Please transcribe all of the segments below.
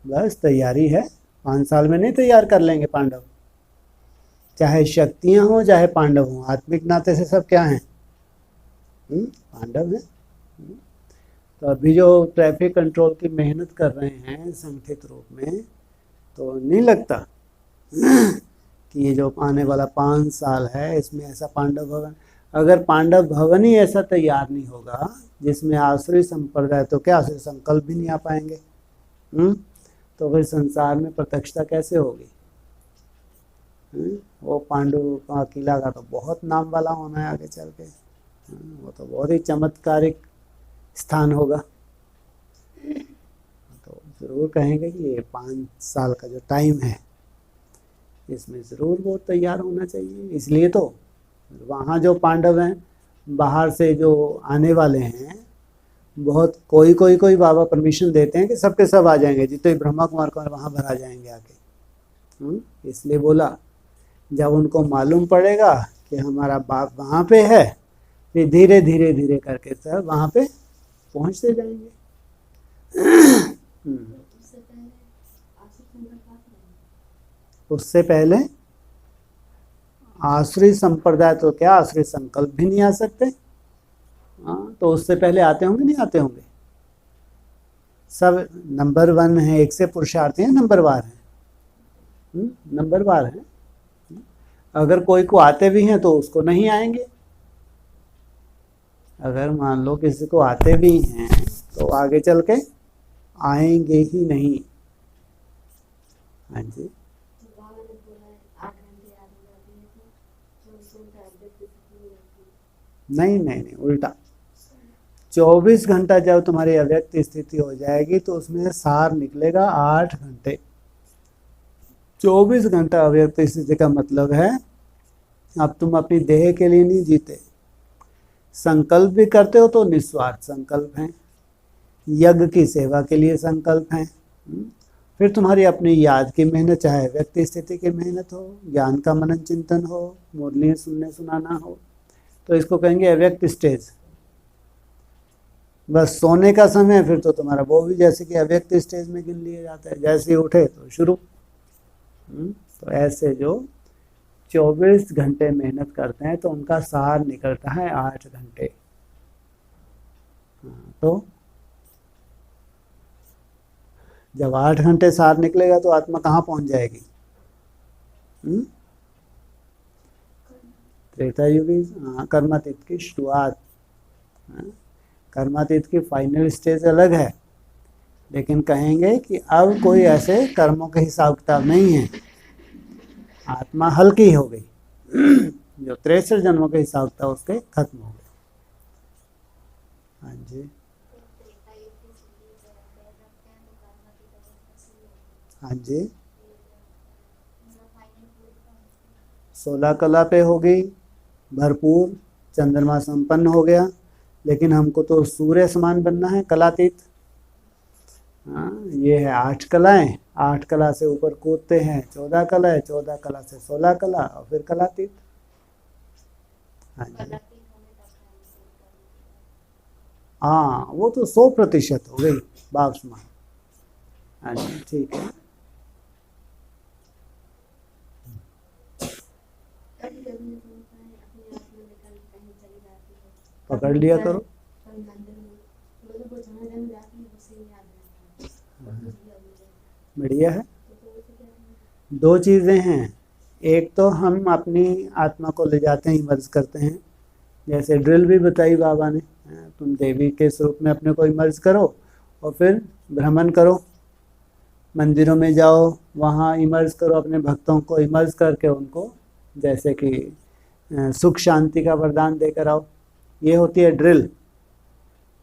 बस तैयारी है, 5 साल में नहीं तैयार कर लेंगे पांडव। चाहे शक्तियां हो चाहे पांडव हो, आत्मिक नाते से सब क्या हैं? पांडव हैं। तो अभी जो ट्रैफिक कंट्रोल की मेहनत कर रहे हैं संगठित रूप में, तो नहीं लगता कि ये जो आने वाला 5 साल है इसमें ऐसा पांडव भवन, अगर पांडव भवन ही ऐसा तैयार नहीं होगा जिसमें आसुरी संप्रदाय, तो क्या आसुरी संकल्प भी नहीं आ पाएंगे। तो फिर संसार में प्रत्यक्षता कैसे होगी? वो पांडु का किला का तो बहुत नाम वाला होना है आगे चल के। वो तो बहुत ही चमत्कारिक स्थान होगा। तो ज़रूर कहेंगे कि ये 5 साल का जो टाइम है इसमें ज़रूर वो तैयार होना चाहिए। इसलिए तो वहाँ जो पांडव हैं, बाहर से जो आने वाले हैं, बहुत कोई बाबा परमिशन देते हैं कि सबके सब आ जाएंगे, जितने ब्रह्मा कुमार को वहाँ भरा जाएंगे आके। इसलिए बोला जब उनको मालूम पड़ेगा कि हमारा बाप वहाँ पे है, फिर धीरे धीरे धीरे करके सब वहाँ पे पहुँचते जाएंगे। उससे पहले आसुरी संप्रदाय, तो क्या आसुरी संकल्प भी नहीं आ सकते? हाँ, तो उससे पहले आते होंगे, नहीं आते होंगे? सब नंबर 1 है, एक से पुरुषार्थी हैं, नंबरवार हैं, नंबरवार हैं। अगर कोई को आते भी हैं तो उसको नहीं आएंगे। अगर मान लो किसी को आते भी हैं तो आगे चल के आएंगे ही नहीं। हाँ जी, नहीं, उल्टा। 24 घंटा जब तुम्हारी अव्यक्त स्थिति हो जाएगी तो उसमें सार निकलेगा 8 घंटे। 24 घंटा अव्यक्त स्थिति का मतलब है अब तुम अपनी देह के लिए नहीं जीते, संकल्प भी करते हो तो निस्वार्थ संकल्प हैं, यज्ञ की सेवा के लिए संकल्प हैं। फिर तुम्हारी अपनी याद की मेहनत, चाहे व्यक्ति स्थिति की मेहनत हो, ज्ञान का मनन चिंतन हो, मुरलियाँ सुनने सुनाना हो, तो इसको कहेंगे अव्यक्त स्टेज। बस सोने का समय फिर तो तुम्हारा वो भी जैसे कि अव्यक्त स्टेज में गिन लिया जाता है, जैसे ही उठे तो शुरू। तो ऐसे जो 24 घंटे मेहनत करते हैं तो उनका सार निकलता है 8 घंटे। तो जब 8 घंटे सार निकलेगा तो आत्मा कहाँ पहुंच जाएगी? त्रेता युगी, कर्मातीत की शुरुआत। कर्मातीत की फाइनल स्टेज अलग है, लेकिन कहेंगे कि अब कोई ऐसे कर्मों के हिसाब किताब नहीं है, आत्मा हल्की हो गई। जो 63 जन्मों के हिसाब किताब उसके खत्म हो गए। हाँ जी, हाँ जी, 16 कला पे हो गई भरपूर, चंद्रमा संपन्न हो गया, लेकिन हमको तो सूर्य समान बनना है, कलातीत। हाँ, ये है 8 कलाएं, 8 कला से ऊपर कूदते हैं 14 कला है, 14 कला से 16 कला और फिर कलातीत। हाँ जी, हाँ, वो तो 100% हो गई बाप समान। हाँ जी, ठीक है। पकड़ लिया करो। बढ़िया है। 2 चीज़ें हैं, एक तो हम अपनी आत्मा को ले जाते हैं, इमर्ज करते हैं, जैसे ड्रिल भी बताई बाबा ने, तुम देवी के स्वरूप में अपने को इमर्ज करो और फिर भ्रमण करो, मंदिरों में जाओ, वहाँ इमर्ज करो, अपने भक्तों को इमर्ज करके उनको जैसे कि सुख शांति का वरदान देकर आओ। ये होती है ड्रिल।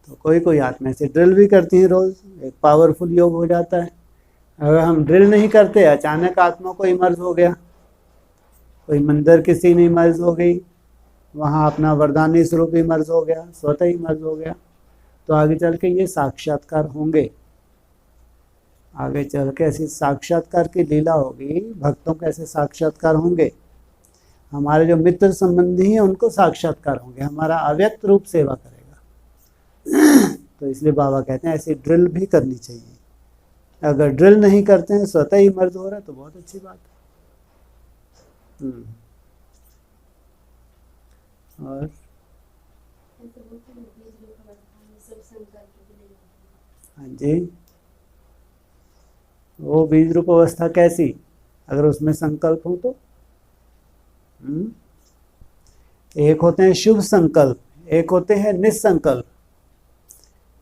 तो कोई आत्मा से ड्रिल भी करती है रोज़, एक पावरफुल योग हो जाता है। अगर हम ड्रिल नहीं करते, अचानक आत्मा को इमर्ज हो गया, कोई मंदिर किसी ने इमर्ज हो गई, वहाँ अपना वरदानी स्वरूप इमर्ज हो गया, स्वतः इमर्ज हो गया, तो आगे चल के ये साक्षात्कार होंगे। आगे चल के ऐसी साक्षात्कार की लीला होगी, भक्तों के ऐसे साक्षात्कार होंगे, हमारे जो मित्र संबंधी हैं उनको साक्षात्कार होंगे, हमारा अव्यक्त रूप सेवा करेगा। तो इसलिए बाबा कहते हैं ऐसी ड्रिल भी करनी चाहिए। अगर ड्रिल नहीं करते हैं, स्वतः ही मर्ज हो रहा है, तो बहुत अच्छी बात है। और हाँ जी, वो बीज रूप अवस्था कैसी, अगर उसमें संकल्प हो तो एक होते हैं शुभ संकल्प, एक होते हैं निसंकल्प।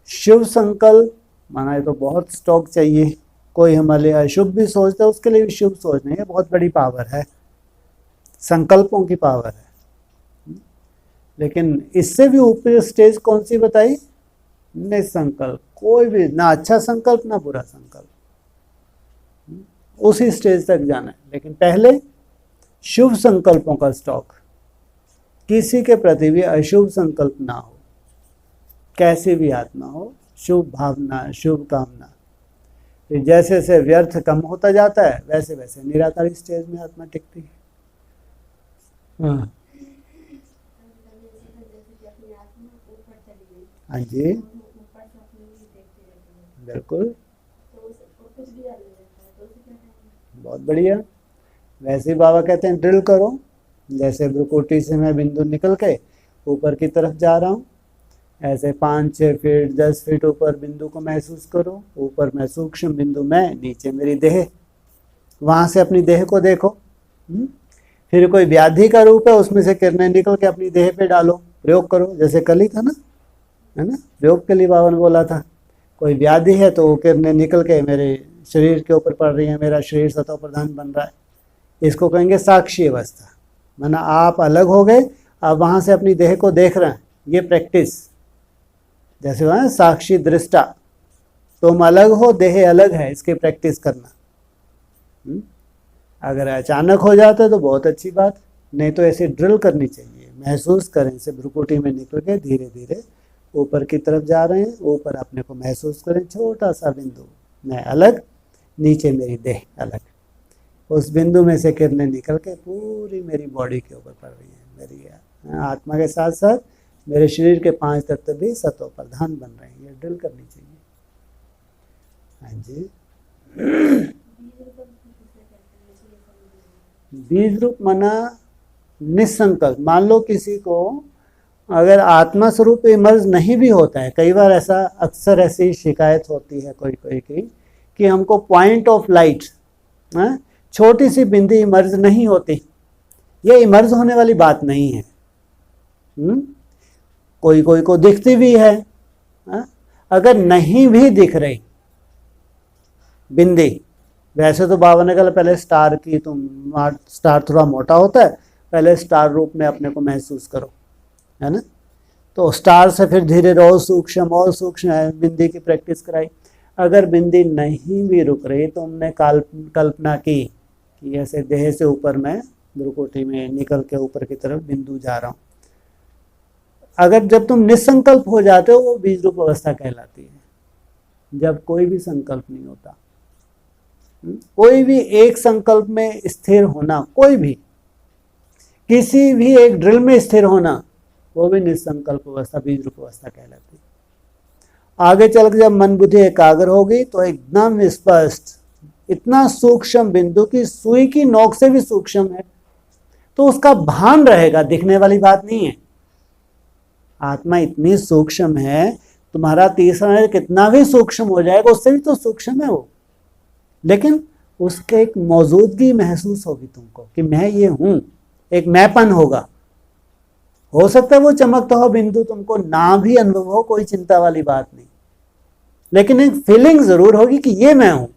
शुभ संकल्प माना है तो बहुत स्टॉक चाहिए, कोई हमारे लिए अशुभ भी सोचता है उसके लिए भी शुभ सोचना है, बहुत बड़ी पावर है, संकल्पों की पावर है। लेकिन इससे भी ऊपर स्टेज कौन सी बताई, निसंकल्प, कोई भी ना अच्छा संकल्प ना बुरा संकल्प, उसी स्टेज तक जाना है। लेकिन पहले शुभ संकल्पों का स्टॉक, किसी के प्रति भी अशुभ संकल्प ना हो, कैसी भी आत्मा हो, शुभ भावना, शुभ कामना। फिर जैसे जैसे व्यर्थ कम होता जाता है वैसे वैसे निराकारी स्टेज में आत्मा टिकती है। हाँ जी, बिल्कुल, बहुत बढ़िया। वैसे ही बाबा कहते हैं ड्रिल करो, जैसे भ्रुकुटी से मैं बिंदु निकल के ऊपर की तरफ जा रहा हूँ, ऐसे 5-6 फीट 10 फीट ऊपर बिंदु को महसूस करो, ऊपर मैं सूक्ष्म बिंदु में, नीचे मेरी देह, वहाँ से अपनी देह को देखो। फिर कोई व्याधि का रूप है, उसमें से किरणें निकल के अपनी देह पे डालो, प्रयोग करो, जैसे कल ही था ना, है ना, प्रयोग के लिए बाबा ने बोला था। कोई व्याधि है तो वो किरणें निकल के मेरे शरीर के ऊपर पड़ रही है, मेरा शरीर सतह प्रधान बन रहा है, इसको कहेंगे साक्षी अवस्था। माना आप अलग हो गए, आप वहाँ से अपनी देह को देख रहे हैं, ये प्रैक्टिस। जैसे वहाँ साक्षी दृष्टा, तुम अलग हो, देह अलग है, इसकी प्रैक्टिस करना। अगर अचानक हो जाता है तो बहुत अच्छी बात, नहीं तो ऐसे ड्रिल करनी चाहिए, महसूस करें, से भ्रुकुटी में निकल के धीरे धीरे ऊपर की तरफ जा रहे हैं, ऊपर अपने को महसूस करें, छोटा सा बिंदु, मैं अलग, नीचे मेरी देह अलग, उस बिंदु में से किरणें निकल के पूरी मेरी बॉडी के ऊपर पड़ रही है, मेरी आत्मा के साथ साथ मेरे शरीर के 5 तत्व भी सतो प्रधान बन रहे हैं। ये ड्रिल करनी चाहिए। हाँ जी, बीज रूप माना निसंकल्प। मान लो किसी को अगर आत्मा स्वरूप इमर्ज नहीं भी होता है, कई बार ऐसा, अक्सर ऐसी शिकायत होती है कोई कोई की, कि हमको पॉइंट ऑफ लाइट, छोटी सी बिंदी इमर्ज नहीं होती। ये इमर्ज होने वाली बात नहीं है। कोई कोई को दिखती भी है। अगर नहीं भी दिख रही बिंदी, वैसे तो बाबा ने कहा पहले स्टार की, तुम स्टार थोड़ा मोटा होता है, पहले स्टार रूप में अपने को महसूस करो, है ना। तो स्टार से फिर धीरे और सूक्ष्म बिंदी की प्रैक्टिस कराई। अगर बिंदी नहीं भी रुक रही तो हमने कल्पना की कि ऐसे देह से ऊपर मैं भ्रुकुटी में निकल के ऊपर की तरफ बिंदु जा रहा हूँ। अगर जब तुम निसंकल्प हो जाते हो, वो बीज रूप अवस्था कहलाती है, जब कोई भी संकल्प नहीं होता। कोई भी एक संकल्प में स्थिर होना, कोई भी किसी भी एक ड्रिल में स्थिर होना, वो भी निसंकल्प अवस्था, बीज रूप अवस्था कहलाती है। आगे चल के जब मन बुद्धि एकाग्र होगी तो एकदम स्पष्ट, इतना सूक्ष्म बिंदु की सुई की नोक से भी सूक्ष्म है, तो उसका भान रहेगा, दिखने वाली बात नहीं है। आत्मा इतनी सूक्ष्म है, तुम्हारा तीसरा कितना भी सूक्ष्म हो जाएगा, उससे भी तो सूक्ष्म है वो, लेकिन उसके एक मौजूदगी महसूस होगी तुमको कि मैं ये हूं, एक मैंपन होगा। हो सकता है वो चमकता हो बिंदु तुमको ना भी अनुभव हो, कोई चिंता वाली बात नहीं, लेकिन एक फीलिंग जरूर होगी कि ये मैं हूं।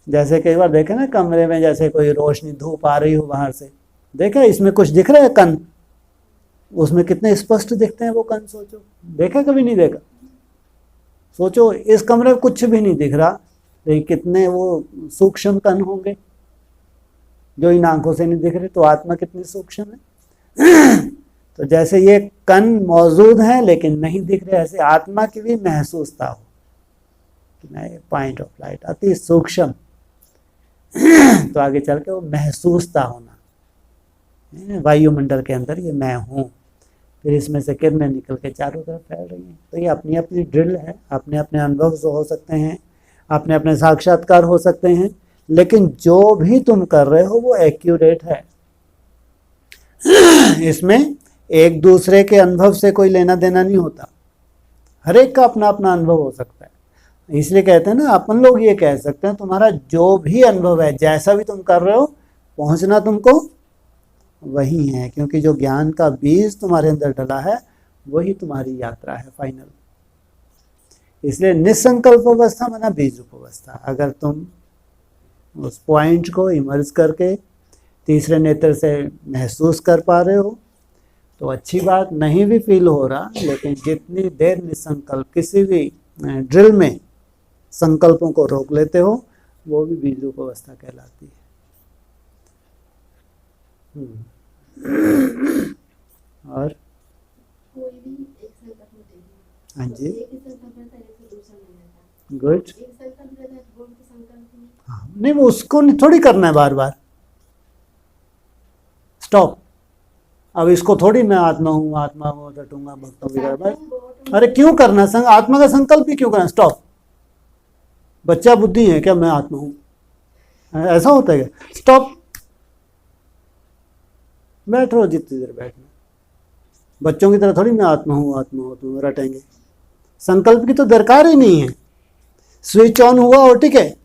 जैसे कई बार देखे ना, कमरे में जैसे कोई रोशनी, धूप आ रही हो बाहर से, देखा इसमें कुछ दिख रहा है, कण, उसमें कितने स्पष्ट दिखते हैं वो कण, सोचो, देखा कभी नहीं देखा, सोचो इस कमरे में कुछ भी नहीं दिख रहा, लेकिन कितने वो सूक्ष्म कण होंगे जो इन आंखों से नहीं दिख रहे। तो आत्मा कितनी सूक्ष्म है। तो जैसे ये कण मौजूद है लेकिन नहीं दिख रहे, ऐसे आत्मा की भी महसूसता हो कि मैं पॉइंट ऑफ लाइट, अति सूक्ष्म। तो आगे चल के वो महसूसता होना, वायुमंडल के अंदर ये मैं हूँ, फिर इसमें से किरणें निकल के चारों तरफ फैल रही हैं। तो ये अपनी अपनी ड्रिल है, अपने अपने अनुभव हो सकते हैं, अपने अपने साक्षात्कार हो सकते हैं, लेकिन जो भी तुम कर रहे हो वो एक्यूरेट है। इसमें एक दूसरे के अनुभव से कोई लेना देना नहीं होता, हर एक का अपना अपना अनुभव हो सकता है। इसलिए कहते हैं ना, अपन लोग ये कह सकते हैं तुम्हारा जो भी अनुभव है, जैसा भी तुम कर रहे हो, पहुंचना तुमको वही है, क्योंकि जो ज्ञान का बीज तुम्हारे अंदर डला है वही तुम्हारी यात्रा है फाइनल। इसलिए निसंकल्प अवस्था माना बीज रूप अवस्था। अगर तुम उस पॉइंट को इमर्ज करके तीसरे नेत्र से महसूस कर पा रहे हो तो अच्छी बात। नहीं भी फील हो रहा, लेकिन जितनी देर निसंकल्प किसी भी ड्रिल में संकल्पों को रोक लेते हो, वो भी बीज रूप अवस्था कहलाती है। और कोई भी एक संकल्प होते हैं। हाँ जी, एक ही संकल्प रहता है, एक से दूसरा नहीं रहता। गुड। एक संकल्प रहता है, वो भी संकल्प में। हाँ, नहीं वो उसको नहीं थोड़ी करना है बार बार। स्टॉप। अब इसको थोड़ी मैं आत्मा हूँ, आत्मा हूँ, रटूंगा भक्तों विकार बस। अरे क्यों करना संग, आत्मा का संकल्प ही क्यों करना? स्टॉप। बच्चा बुद्धि है क्या मैं आत्मा हूँ? ऐसा होता है क्या? स्टॉप। बैठो जितनी देर बैठना। बच्चों की तरह थोड़ी मैं आत्मा हूँ, आत्मा हूँ, तुम रटेंगे। संकल्प की तो दरकार ही नहीं है। स्विच ऑन हुआ और ठीक है,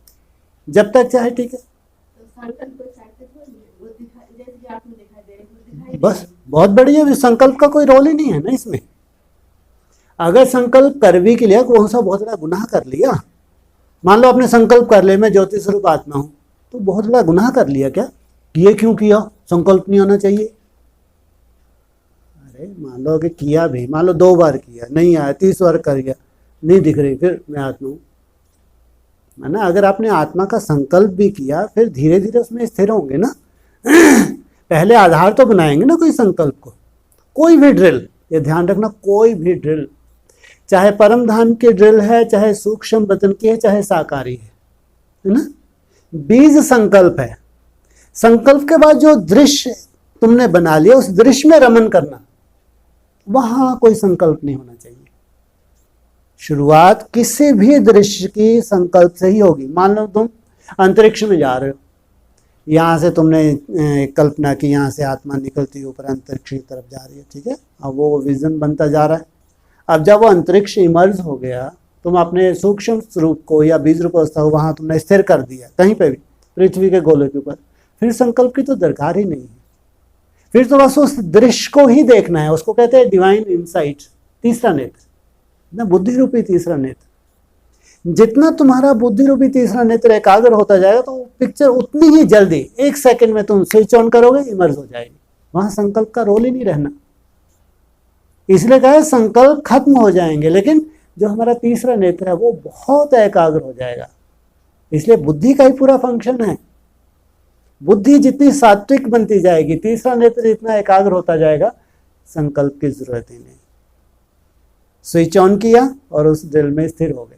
जब तक चाहे ठीक है। तो संकल्प को चाहते थोड़ी है, वो दिखाई जैसे कि आपने दिखाई दे रही है, वो दिखाई बस बहुत बढ़िया। संकल्प का कोई रोल ही नहीं है ना इसमें। अगर संकल्प कर भी के लिया, कौन सा बहुत बड़ा गुनाह कर लिया? मान लो आपने संकल्प कर लिया मैं ज्योति स्वरूप आत्मा हूं, तो बहुत बड़ा गुनाह कर लिया क्या? ये क्यों किया? संकल्प नहीं आना चाहिए। अरे मान लो कि किया भी, मान लो 2 बार किया, नहीं आया, 30 बार कर गया, नहीं दिख रही, फिर मैं आत्मा हूं। माना अगर आपने आत्मा का संकल्प भी किया, फिर धीरे धीरे उसमें स्थिर होंगे ना। पहले आधार तो बनाएंगे ना कोई संकल्प को। कोई भी ड्रिल, ये ध्यान रखना, कोई भी ड्रिल, चाहे परम धाम की ड्रिल है, चाहे सूक्ष्म वतन की है, चाहे साकारी है ना, बीज संकल्प है। संकल्प के बाद जो दृश्य तुमने बना लिया, उस दृश्य में रमन करना, वहां कोई संकल्प नहीं होना चाहिए। शुरुआत किसी भी दृश्य की संकल्प से ही होगी। मान लो तुम अंतरिक्ष में जा रहे हो, यहाँ से तुमने कल्पना की यहाँ से आत्मा निकलती ऊपर अंतरिक्ष की तरफ जा रही है, ठीक है। अब वो विजन बनता जा रहा है। अब जब वो अंतरिक्ष इमर्ज हो गया, तुम अपने सूक्ष्म स्वरूप को या बीज रूप अवस्था को वहाँ तुमने स्थिर कर दिया, कहीं पे भी पृथ्वी के गोले के ऊपर, फिर संकल्प की तो दरकार ही नहीं है। फिर तो बस उस दृश्य को ही देखना है। उसको कहते हैं डिवाइन इंसाइट, तीसरा नेत्र ना, बुद्धि रूपी तीसरा नेत्र। जितना तुम्हारा बुद्धि रूपी तीसरा नेत्र एकाग्र होता जाएगा, तो पिक्चर उतनी ही जल्दी 1 सेकंड में तुम स्विच ऑन करोगे, इमर्ज हो जाएगी। वहां संकल्प का रोल ही नहीं रहना। इसलिए कहा संकल्प खत्म हो जाएंगे, लेकिन जो हमारा तीसरा नेत्र है वो बहुत एकाग्र हो जाएगा। इसलिए बुद्धि का ही पूरा फंक्शन है। बुद्धि जितनी सात्विक बनती जाएगी, तीसरा नेत्र जितना एकाग्र होता जाएगा, संकल्प की जरूरत ही नहीं। स्विच ऑन किया और उस दिल में स्थिर हो गए।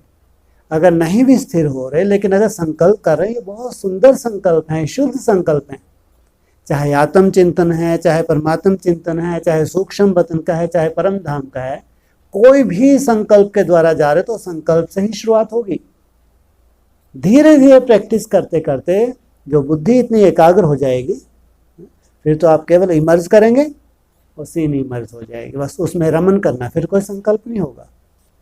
अगर नहीं भी स्थिर हो रहे, लेकिन अगर संकल्प कर रहे हैं, ये बहुत सुंदर संकल्प हैं, शुद्ध संकल्प हैं। चाहे आत्म चिंतन है, चाहे परमात्म चिंतन है, चाहे सूक्ष्म वतन का है, चाहे परम धाम का है, कोई भी संकल्प के द्वारा जा रहे तो संकल्प से ही शुरुआत होगी। धीरे धीरे प्रैक्टिस करते करते जो बुद्धि इतनी एकाग्र हो जाएगी, फिर तो आप केवल इमर्ज करेंगे और सीन इमर्ज हो जाएगी। बस उसमें रमन करना, फिर कोई संकल्प नहीं होगा।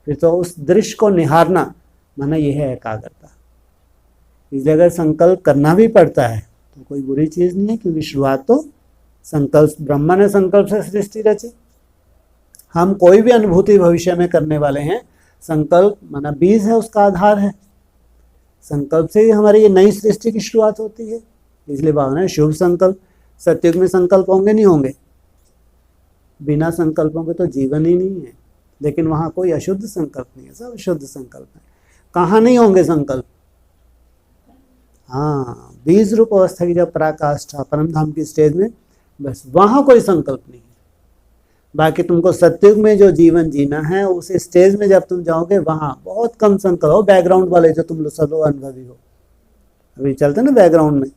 फिर तो उस दृश्य को निहारना, माना यह है एकाग्रता। इस जगह संकल्प करना भी पड़ता है तो कोई बुरी चीज़ नहीं है, क्योंकि शुरुआत तो संकल्प, ब्रह्मा ने संकल्प से सृष्टि रची। हम कोई भी अनुभूति भविष्य में करने वाले हैं, संकल्प माना बीज है, उसका आधार है। संकल्प से ही हमारी ये नई सृष्टि की शुरुआत होती है। इसलिए भावना है शुभ संकल्प। सत्युग में संकल्प होंगे नहीं होंगे? बिना संकल्पों के तो जीवन ही नहीं है। लेकिन वहाँ कोई अशुद्ध संकल्प नहीं है, सब शुद्ध संकल्प है। कहाँ नहीं होंगे संकल्प? हाँ, बीज रूप अवस्था की जब पराकाष्ठा परम धाम की स्टेज में, बस वहाँ कोई संकल्प नहीं है। बाकी तुमको सत्युग में जो जीवन जीना है, उस स्टेज में जब तुम जाओगे, वहाँ बहुत कम संकल्प हो। बैकग्राउंड वाले जो तुम लोग सब लोग अनुभवी हो, अभी चलते ना बैकग्राउंड में,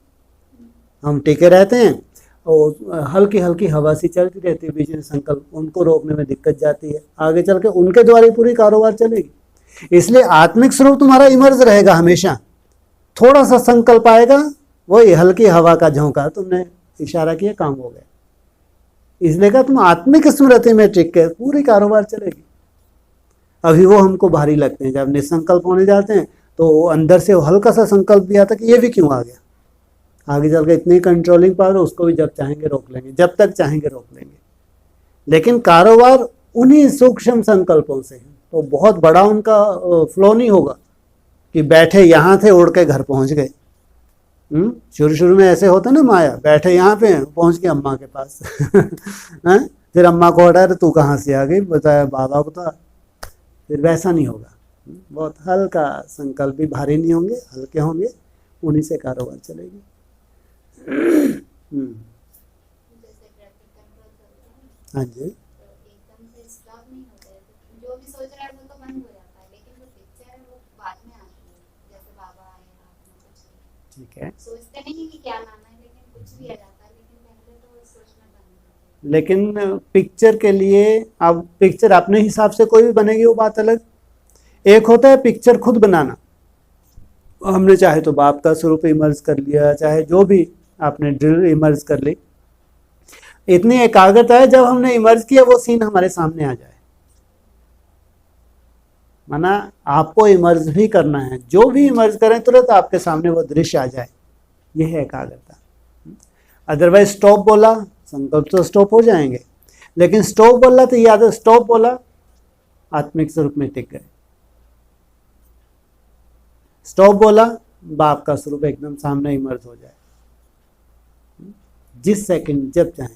हम टिके रहते हैं और हल्की हल्की हवा सी चलती रहती है, बीच में संकल्प, उनको रोकने में दिक्कत जाती है। आगे चल के उनके द्वारा ही पूरी कारोबार चलेगी। इसलिए आत्मिक स्वरूप तुम्हारा इमर्ज रहेगा हमेशा। थोड़ा सा संकल्प आएगा, वही हल्की हवा का झोंका, तुमने इशारा किया, काम हो गया। इसलिए कहा तुम आत्मिक स्मृति में टिक के पूरी कारोबार चलेगी। अभी वो हमको भारी लगते हैं, जब निसंकल्प होने जाते हैं तो अंदर से हल्का सा संकल्प भी आता कि ये भी क्यों आ गया। आगे चल के इतनी कंट्रोलिंग पावर, उसको भी जब चाहेंगे रोक लेंगे, जब तक चाहेंगे रोक लेंगे। लेकिन कारोबार उन्हीं सूक्ष्म संकल्पों से है, तो बहुत बड़ा उनका फ्लो नहीं होगा कि बैठे यहाँ थे उड़ के घर पहुँच गए। शुरू शुरू में ऐसे होता ना, माया बैठे यहाँ पे पहुँच के अम्मा के पास फिर अम्मा को हटा रहे, तू कहाँ से आ गई, बताया बाबा बता। फिर वैसा नहीं होगा। बहुत हल्का संकल्प भी भारी नहीं होंगे, हल्के होंगे, उन्हीं से कारोबार चलेगी। जैसे ट्रैफिक कंट्रोल चलता है, हाँ जी, तो एकदम से स्टॉप नहीं होता है, तो जो भी सोच रहा है वो तो बंद हो जाता है, लेकिन जो पिक्चर है वो बाद में आती है। जैसे बाबा आए रात में कुछ ठीक है। सोचते नहीं कि क्या लाना है, लेकिन कुछ भी आ जाता है, लेकिन पहले तो सोचना बंद हो जाता है। लेकिन पिक्चर के लिए अब पिक्चर अपने हिसाब से कोई भी बनेगी, वो बात अलग। एक होता है पिक्चर खुद बनाना, हमने चाहे तो बाप का स्वरूप इमर्ज कर लिया, चाहे जो भी आपने ड्रिल इमर्ज कर ली। इतनी एकाग्रता है, जब हमने इमर्ज किया वो सीन हमारे सामने आ जाए। माना आपको इमर्ज भी करना है, जो भी इमर्ज करें तुरंत आपके सामने वो दृश्य आ जाए, यह है एकाग्रता। अदरवाइज स्टॉप बोला, संकल्प तो स्टॉप हो जाएंगे, लेकिन स्टॉप बोला तो याद है, स्टॉप बोला आत्मिक स्वरूप में टिक गए। स्टॉप बोला बाप का स्वरूप एकदम सामने इमर्ज हो जाए, जिस सेकंड जब चाहें।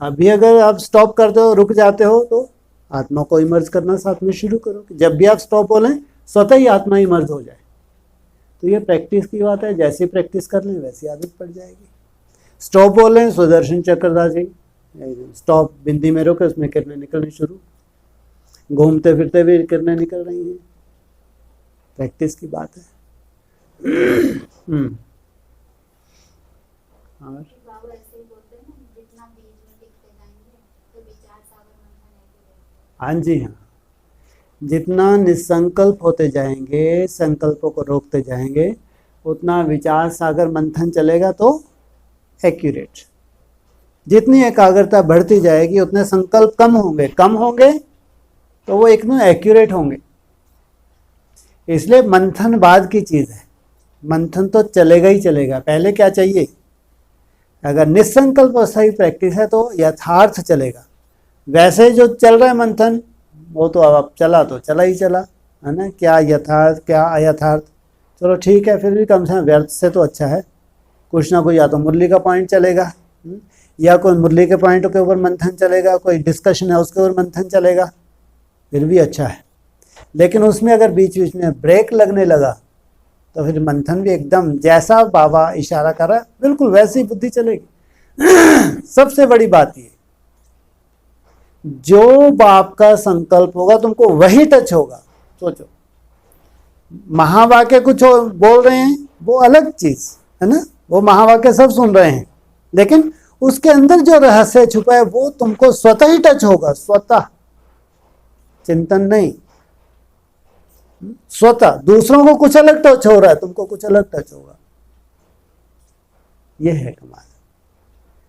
अभी अगर आप स्टॉप करते हो, रुक जाते हो, तो आत्मा को इमर्ज करना साथ में शुरू करो। जब भी आप स्टॉप बोलें स्वतः ही आत्मा इमर्ज हो जाए। तो ये प्रैक्टिस की बात है, जैसी प्रैक्टिस कर लें वैसी आदत पड़ जाएगी। स्टॉप बोलें, सुदर्शन चक्रधारी जी स्टॉप बिंदी में रोके, उसमें किरणें निकलनी शुरू, घूमते फिरते भी किरणें निकल रही हैं। प्रैक्टिस की बात है। और बाबा ऐसे ही बोलते हैं ना, जितना बीज में टिकते जाएंगे तो विचार सागर मंथन ऐसे रहेगा। हाँ जी, हाँ, जितना निसंकल्प होते जाएंगे, संकल्पों को रोकते जाएंगे, उतना विचार सागर मंथन चलेगा तो एक्यूरेट। जितनी एकाग्रता बढ़ती जाएगी उतने संकल्प कम होंगे तो वो एकदम एक्यूरेट होंगे। इसलिए मंथन बाद की चीज़ है, मंथन तो चलेगा ही चलेगा। पहले क्या चाहिए, अगर निसंकल्प सही प्रैक्टिस है तो यथार्थ चलेगा। वैसे जो चल रहा है मंथन, वो तो अब चला तो चला ही चला है ना, क्या यथार्थ क्या अयथार्थ, चलो ठीक है, फिर भी कम से कम व्यर्थ से तो अच्छा है। कुछ ना कोई या तो मुरली का पॉइंट चलेगा, या कोई मुरली के पॉइंट के ऊपर मंथन चलेगा, कोई डिस्कशन है उसके ऊपर मंथन चलेगा, फिर भी अच्छा है। लेकिन उसमें अगर बीच बीच में ब्रेक लगने लगा तो फिर मंथन भी एकदम जैसा बाबा इशारा कर रहा है बिल्कुल वैसी बुद्धि चलेगी। सबसे बड़ी बात ये, जो बाप का संकल्प होगा तुमको वही टच होगा। सोचो, महावाक्य कुछ बोल रहे हैं वो अलग चीज है ना, वो महावाक्य सब सुन रहे हैं, लेकिन उसके अंदर जो रहस्य छुपा है वो तुमको स्वतः ही टच होगा। स्वतः, चिंतन नहीं, स्वतः। दूसरों को कुछ अलग टच हो रहा है, तुमको कुछ अलग टच होगा। यह है कमाल।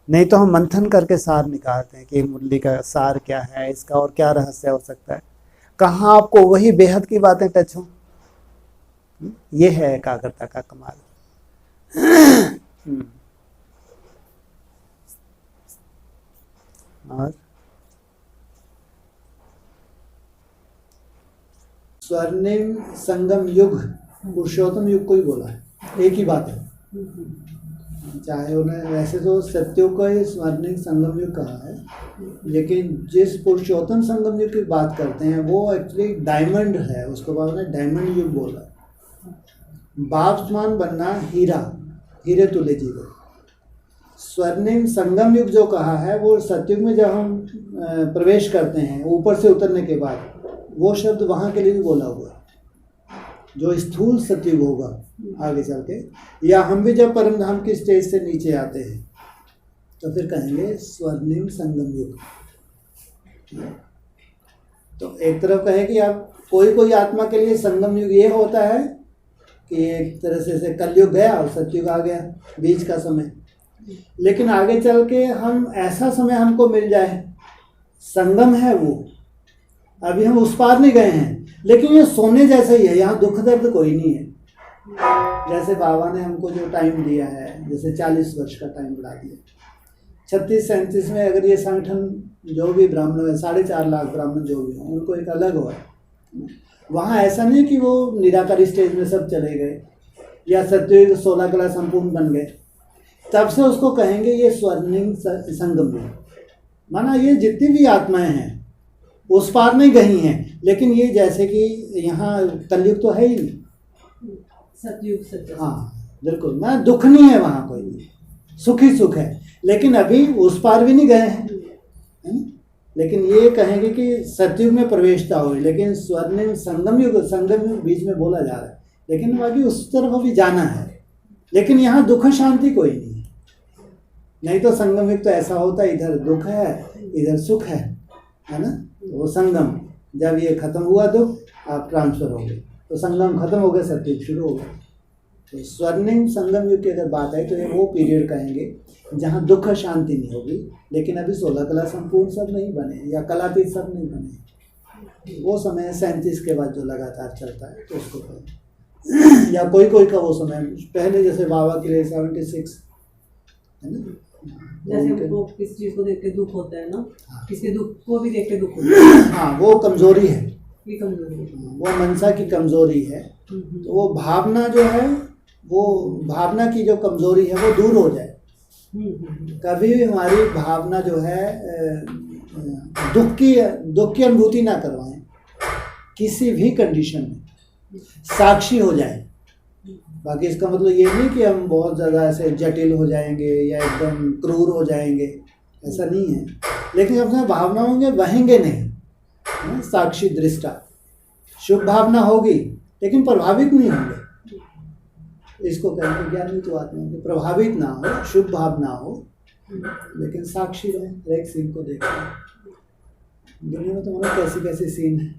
नहीं तो हम मंथन करके सार निकालते हैं कि मुरली का सार क्या है, इसका और क्या रहस्य हो सकता है। कहाँ आपको वही बेहद की बातें टच हो। यह है एकाग्रता का कमाल। और स्वर्णिम संगम युग, पुरुषोत्तम युग को ही बोला है, एक ही बात है। चाहे उन्हें वैसे तो सत्युग को ही स्वर्णिम संगम युग कहा है, लेकिन जिस पुरुषोत्तम संगम युग की बात करते हैं वो एक्चुअली डायमंड है, उसको बाद में डायमंड युग बोला है। बाप समान बनना हीरा, हीरे तुल्य जीवन। स्वर्णिम संगम युग जो कहा है वो सत्युग में जब हम प्रवेश करते हैं ऊपर से उतरने के बाद, वो शब्द वहाँ के लिए भी बोला हुआ है। जो स्थूल सत्युग होगा आगे चल के, या हम भी जब परम धाम की स्टेज से नीचे आते हैं तो फिर कहेंगे स्वर्णिम संगम युग। तो एक तरफ कहे कि आप कोई कोई आत्मा के लिए संगम युग ये होता है कि एक तरह से कलयुग गया और सतयुग आ गया, बीच का समय। लेकिन आगे चल के हम ऐसा समय हमको मिल जाए, संगम है वो, अभी हम उस पार नहीं गए हैं, लेकिन ये सोने जैसा ही है, यहाँ दुख दर्द कोई नहीं है। जैसे बाबा ने हमको जो टाइम दिया है, जैसे 40 वर्ष का टाइम बढ़ा दिया, 36-37 में अगर ये संगठन जो भी ब्राह्मण है, 4.5 लाख ब्राह्मण जो भी हों, उनको एक अलग हुआ। वहाँ ऐसा नहीं कि वो निराकारी स्टेज में सब चले गए या सत्युग 16 कला संपूर्ण बन गए, तब से उसको कहेंगे ये स्वर्णिम संगम है। माना ये जितनी भी आत्माएं हैं उस पार नहीं गई हैं, लेकिन ये जैसे कि यहाँ कलयुग तो है ही नहीं, सतयुग सतयुग। हाँ बिल्कुल, मैं दुख नहीं है वहाँ कोई भी, सुख ही सुख है, लेकिन अभी उस पार भी नहीं गए हैं, है ना? लेकिन ये कहेंगे कि सतयुग में प्रवेशता हुई, लेकिन स्वर्णिम संगम युग बीच में बोला जा रहा है, लेकिन बाकी उस तरफ भी जाना है। लेकिन यहाँ दुख शांति कोई नहीं है, नहीं तो संगम युग तो ऐसा होता है, इधर दुख है इधर सुख है ना? तो वो संगम जब ये खत्म हुआ तो आप ट्रांसफर हो गए, तो संगम खत्म हो गया, सतयुग शुरू हो गया। तो स्वर्णिम संगम युग की अगर बात है तो ये वो पीरियड कहेंगे जहाँ दुख शांति नहीं होगी, लेकिन अभी 16 कला संपूर्ण सब नहीं बने या कलातीत सब नहीं बने। वो समय 37 के बाद जो लगातार चलता है तो उसको कहें, या कोई कोई का वो समय पहले जैसे बाबा के लिए 76 है ना, जैसे वो किस चीज को देख के दुख होता है ना, किसी दुख को भी देख के दुख होता है। हाँ वो कमजोरी है, ये कमजोरी है। वो मनसा की कमजोरी है। तो वो भावना जो है, वो भावना की जो कमजोरी है वो दूर हो जाए। कभी भी हमारी भावना जो है दुख की अनुभूति ना करवाएं, किसी भी कंडीशन में साक्षी हो जाए। बाकी इसका मतलब ये नहीं कि हम बहुत ज़्यादा ऐसे जटिल हो जाएंगे या एकदम क्रूर हो जाएंगे, ऐसा नहीं है, लेकिन अपने भावनाओं में बहेंगे नहीं, साक्षी दृष्टा। शुभ भावना होगी लेकिन प्रभावित नहीं होंगे, इसको कहते ज्ञानी तो आत्मा के प्रभावित ना हो, शुभ भावना हो, लेकिन साक्षी रहे, हर एक सीन को देखते हैं। दुनिया में तो कैसी कैसी सीन है।